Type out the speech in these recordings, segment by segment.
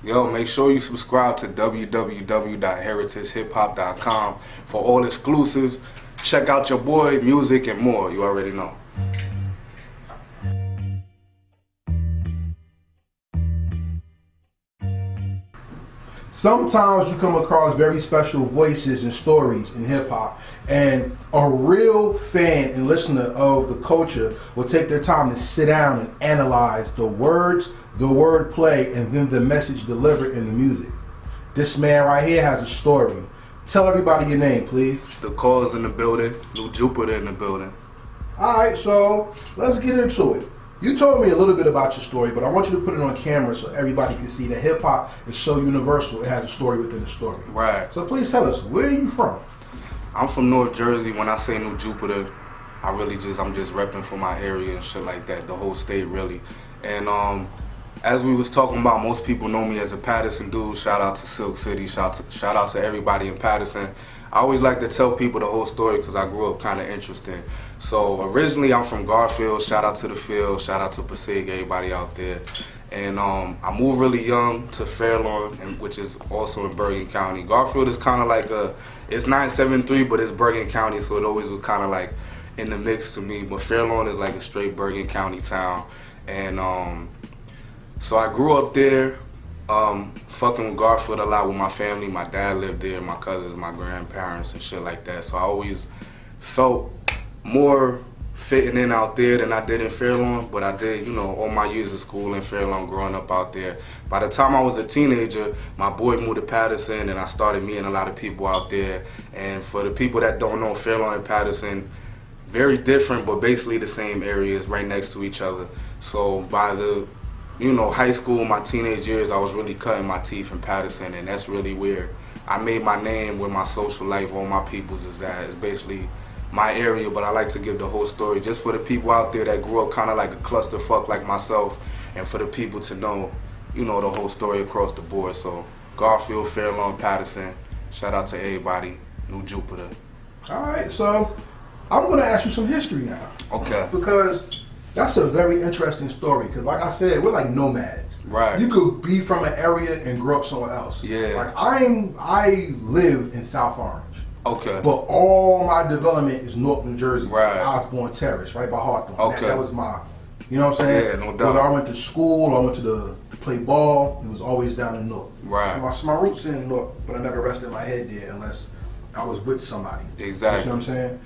Yo, make sure you subscribe to www.heritagehiphop.com for all exclusives. Check out your boy, music, and more. You already know. Sometimes you come across very special voices and stories in hip hop, and a real fan and listener of the culture will take their time to sit down and analyze the words, the wordplay, and then the message delivered in the music. This man right here has a story. Tell everybody your name, please. The Cause in the building, New Jupiter in the building. Alright, so let's get into it. You told me a little bit about your story, but I want you to put it on camera so everybody can see that hip hop is so universal, it has a story within a story. Right. So please tell us, where are you from? I'm from North Jersey. When I say New Jupiter, I'm just repping for my area and shit like that, the whole state really. And as we was talking about, most people know me as a Paterson dude. Shout out to Silk City, shout out to everybody in Paterson. I always like to tell people the whole story because I grew up kind of interested. So originally I'm from Garfield. Shout out to the field, shout out to Passaic, everybody out there. And I moved really young to Fairlawn, which is also in Bergen County. Garfield is kind of like it's 973, but it's Bergen County, so it always was kind of like in the mix to me. But Fairlawn is like a straight Bergen County town. And so I grew up there, fucking with Garfield a lot with my family. My dad lived there, my cousins, my grandparents, and shit like that. So I always felt more fitting in out there than I did in Fairlawn, but I did, all my years of school in Fairlawn, growing up out there. By the time I was a teenager, my boy moved to Paterson, and I started meeting a lot of people out there. And for the people that don't know, Fairlawn and Paterson, very different, but basically the same areas, right next to each other. So by the high school, my teenage years, I was really cutting my teeth in Paterson, and that's really where I made my name, where my social life, all my peoples is at. It's basically my area, but I like to give the whole story just for the people out there that grew up kind of like a clusterfuck like myself, and for the people to know, the whole story across the board. So Garfield, Fairlawn, Paterson, shout out to everybody, New Jupiter. All right, so I'm going to ask you some history now. Okay. Because that's a very interesting story, because like I said, we're like nomads. Right. You could be from an area and grow up somewhere else. Yeah. Like I lived in South Orange. Okay. But all my development is North New Jersey. Right. Osborne Terrace, right by Hawthorne. Okay. That was my, you know what I'm saying? Yeah, no doubt. Whether I went to school or I went to play ball, it was always down in North. Right. So my roots in North, but I never rested my head there unless I was with somebody. Exactly. You know what I'm saying?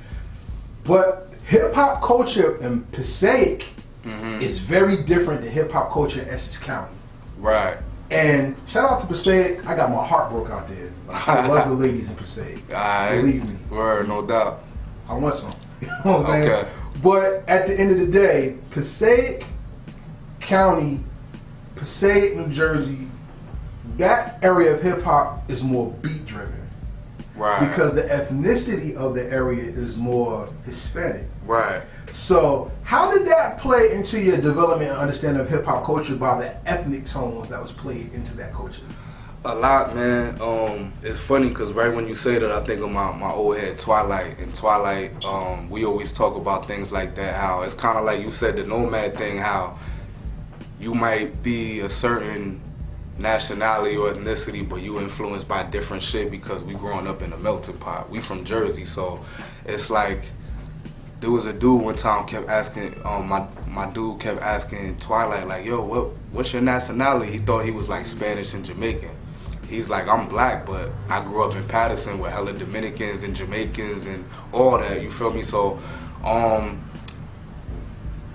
But hip hop culture in Passaic is very different than hip hop culture in Essex County. Right. And shout out to Passaic. I got my heart broke out there. I love the ladies in Passaic. Believe me. Word, no doubt. I want some. You know what I'm saying? Okay. But at the end of the day, Passaic County, Passaic, New Jersey, that area of hip hop is more beat driven. Right. Because the ethnicity of the area is more Hispanic. Right. So how did that play into your development and understanding of hip hop culture by the ethnic tones that was played into that culture? A lot, man. It's funny because right when you say that, I think of my old head Twilight. And Twilight, we always talk about things like that, how it's kind of like you said, the nomad thing, how you might be a certain nationality or ethnicity, but you influenced by different shit because we growing up in a melting pot. We from Jersey, so it's like there was a dude one time kept asking, my dude kept asking Twilight, like, yo, what's your nationality? He thought he was like Spanish and Jamaican. He's like, I'm black, but I grew up in Paterson with hella Dominicans and Jamaicans and all that, you feel me? So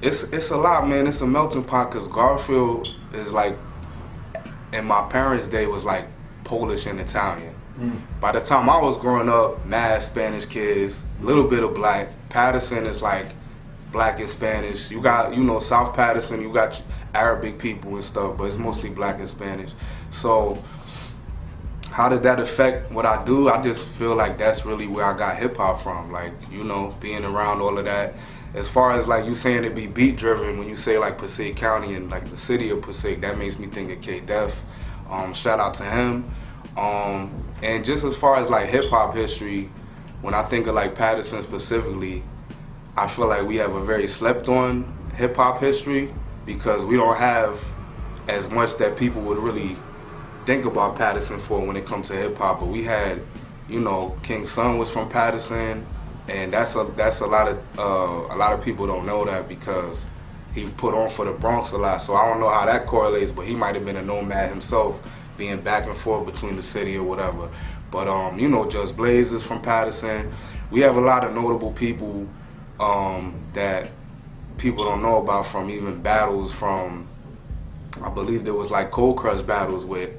it's a lot, man. It's a melting pot because Garfield is like, in my parents' day, was like Polish and Italian. By the time I was growing up, mad Spanish kids, a little bit of black. Paterson is like black and Spanish. You got, South Paterson, you got Arabic people and stuff, but it's mostly black and Spanish. So how did that affect what I do? I just feel like that's really where I got hip hop from, like, being around all of that. As far as like you saying it be beat driven, when you say like Passaic County and like the city of Passaic, that makes me think of K-Def. Shout out to him. And just as far as like hip hop history, when I think of like Paterson specifically, I feel like we have a very slept on hip hop history because we don't have as much that people would really think about Patterson for when it comes to hip hop, but we had, you know, King Son was from Patterson, and that's a lot of people don't know that because he put on for the Bronx a lot. So I don't know how that correlates, but he might have been a nomad himself, being back and forth between the city or whatever. But you know, Just Blaze is from Patterson. We have a lot of notable people that people don't know about, from even battles from, I believe there was like Cold Crush battles with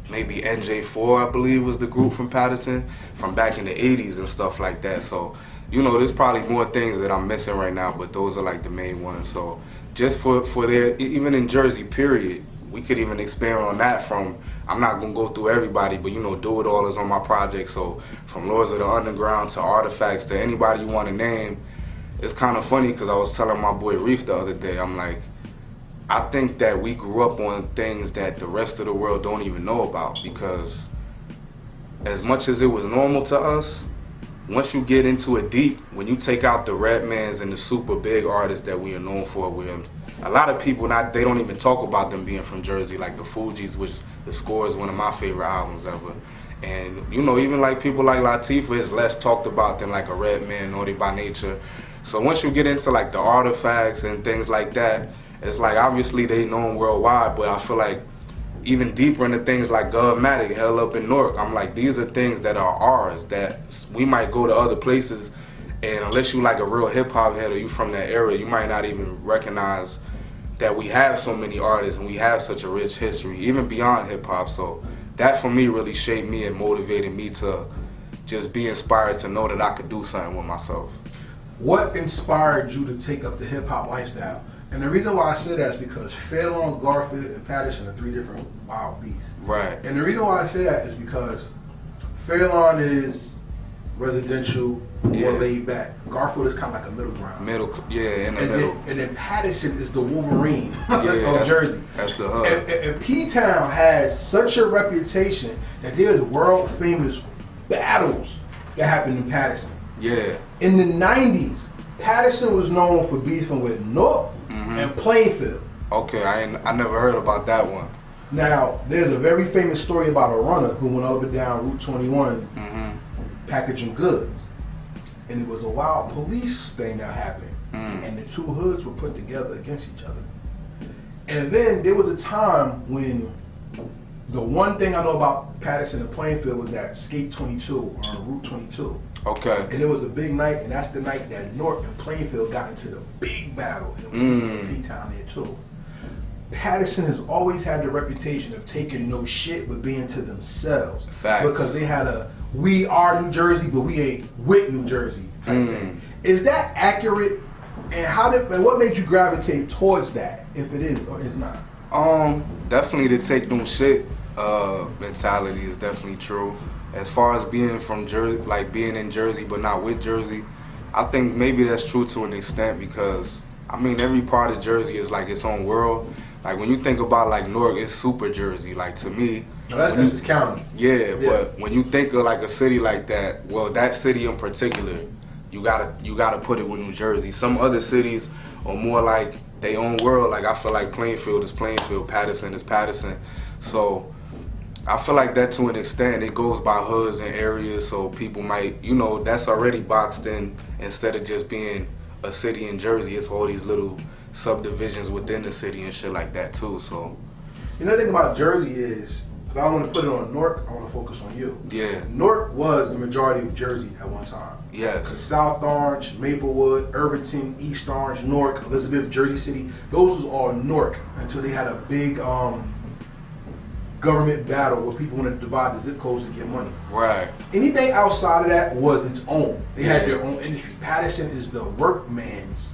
maybe NJ4, I believe was the group from Patterson, from back in the 80s and stuff like that. So, you know, there's probably more things that I'm missing right now, but those are like the main ones. So just for their, even in Jersey, period, we could even expand on that from, I'm not gonna go through everybody, but you know, Do It All is on my project. So from Lords of the Underground to Artifacts to anybody you wanna name, it's kind of funny because I was telling my boy Reef the other day, I'm like, I think that we grew up on things that the rest of the world don't even know about, because as much as it was normal to us, once you get into it deep, when you take out the Redmans and the super big artists that we are known for, a lot of people, they don't even talk about them being from Jersey, like the Fugees, which The Score is one of my favorite albums ever. And you know, even like people like Latifah is less talked about than like a Redman, Naughty by Nature. So once you get into like the Artifacts and things like that, it's like obviously they known worldwide, but I feel like even deeper into things like Govmatic, Hell Up in Newark, I'm like, these are things that are ours, that we might go to other places, and unless you like a real hip hop head or you from that area, you might not even recognize that we have so many artists and we have such a rich history, even beyond hip hop. So that for me really shaped me and motivated me to just be inspired to know that I could do something with myself. What inspired you to take up the hip hop lifestyle? And the reason why I say that is because Phailon, Garfield, and Patterson are three different wild beasts. Right. And the reason why I say that is because Phailon is residential, more laid back. Garfield is kind of like a middle ground. In the middle. And then Patterson is the Wolverine of Jersey. That's the hub. And P-Town has such a reputation that there's world famous battles that happened in Patterson. Yeah. In the 90s, Patterson was known for beefing with Newark and Plainfield. Okay, I never heard about that one. Now, there's a very famous story about a runner who went up and down Route 21 packaging goods. And it was a wild police thing that happened. And the two hoods were put together against each other. And then there was a time when the one thing I know about Patterson and Plainfield was that Skate 22 on Route 22. Okay. And it was a big night, and that's the night that Newark and Plainfield got into the big battle. And it was for P-Town there too. Patterson has always had the reputation of taking no shit but being to themselves. Facts. Because they had a we are New Jersey, but we ain't with New Jersey type thing. Is that accurate? And what made you gravitate towards that, if it is or is not? Definitely the take no shit mentality is definitely true. As far as being from Jersey, like being in Jersey but not with Jersey, I think maybe that's true to an extent, because I mean every part of Jersey is like its own world. Like when you think about like Newark, it's super Jersey. Like to me, no, that's Essex County. Yeah, but when you think of like a city like that, well, that city in particular, you gotta put it with New Jersey. Some other cities are more like their own world. Like I feel like Plainfield is Plainfield, Patterson is Patterson. So I feel like that to an extent, it goes by hoods and areas, so people might, you know, that's already boxed in. Instead of just being a city in Jersey, it's all these little subdivisions within the city and shit like that too. So you know, the thing about Jersey is, if I want to put it on Newark, I want to focus on you. Yeah. Newark was the majority of Jersey at one time. Yes. South Orange, Maplewood, Irvington, East Orange, Newark, Elizabeth, Jersey City, those was all Newark until they had a big government battle where people wanted to divide the zip codes to get money. Right. Anything outside of that was its own. They had their own industry. Patterson is the workman's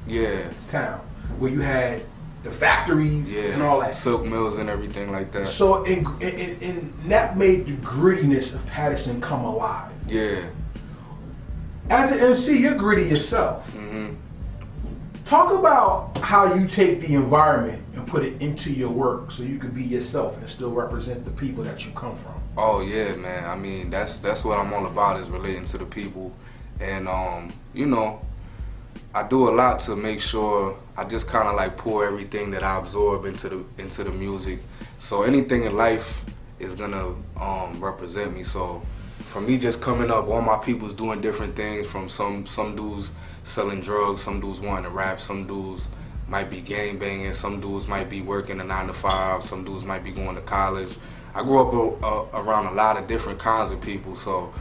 town, where you had the factories and all that. Silk mills and everything like that. So and that made the grittiness of Patterson come alive. Yeah. As an MC, you're gritty yourself. Talk about how you take the environment and put it into your work so you can be yourself and still represent the people that you come from. Oh yeah, man. I mean, that's what I'm all about, is relating to the people. And you know, I do a lot to make sure I just kind of like pour everything that I absorb into the music. So anything in life, is gonna represent me. So for me, just coming up, all my people's doing different things. From some dudes selling drugs, some dudes wanting to rap, some dudes might be gang banging, some dudes might be working a 9 to 5, some dudes might be going to college. I grew up around a lot of different kinds of people, so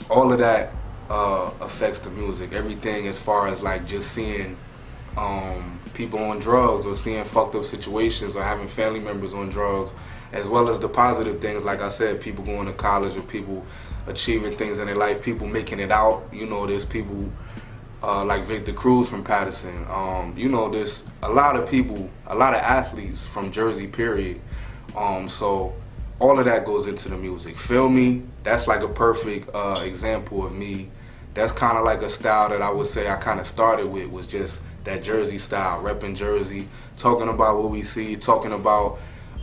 all of that affects the music. Everything as far as like just seeing people on drugs, or seeing fucked up situations, or having family members on drugs, as well as the positive things, like I said, people going to college, or people achieving things in their life, people making it out. You know, there's people like Victor Cruz from Patterson. You know, there's a lot of people, a lot of athletes from Jersey, period. So all of that goes into the music. Feel Me, that's like a perfect example of me. That's kind of like a style that I would say I kind of started with, was just that Jersey style, repping Jersey, talking about what we see, talking about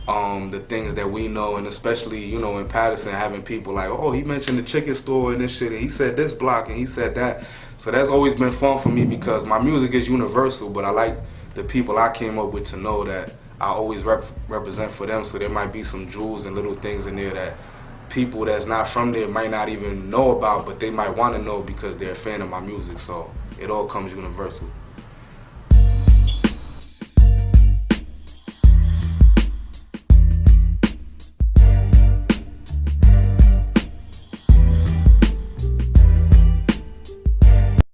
the things that we know, and especially, you know, in Patterson, having people like, oh, he mentioned the chicken store and this shit, and he said this block, and he said that. So that's always been fun for me, because my music is universal, but I like the people I came up with to know that I always represent for them. So there might be some jewels and little things in there that people that's not from there might not even know about, but they might want to know because they're a fan of my music. So it all comes universal.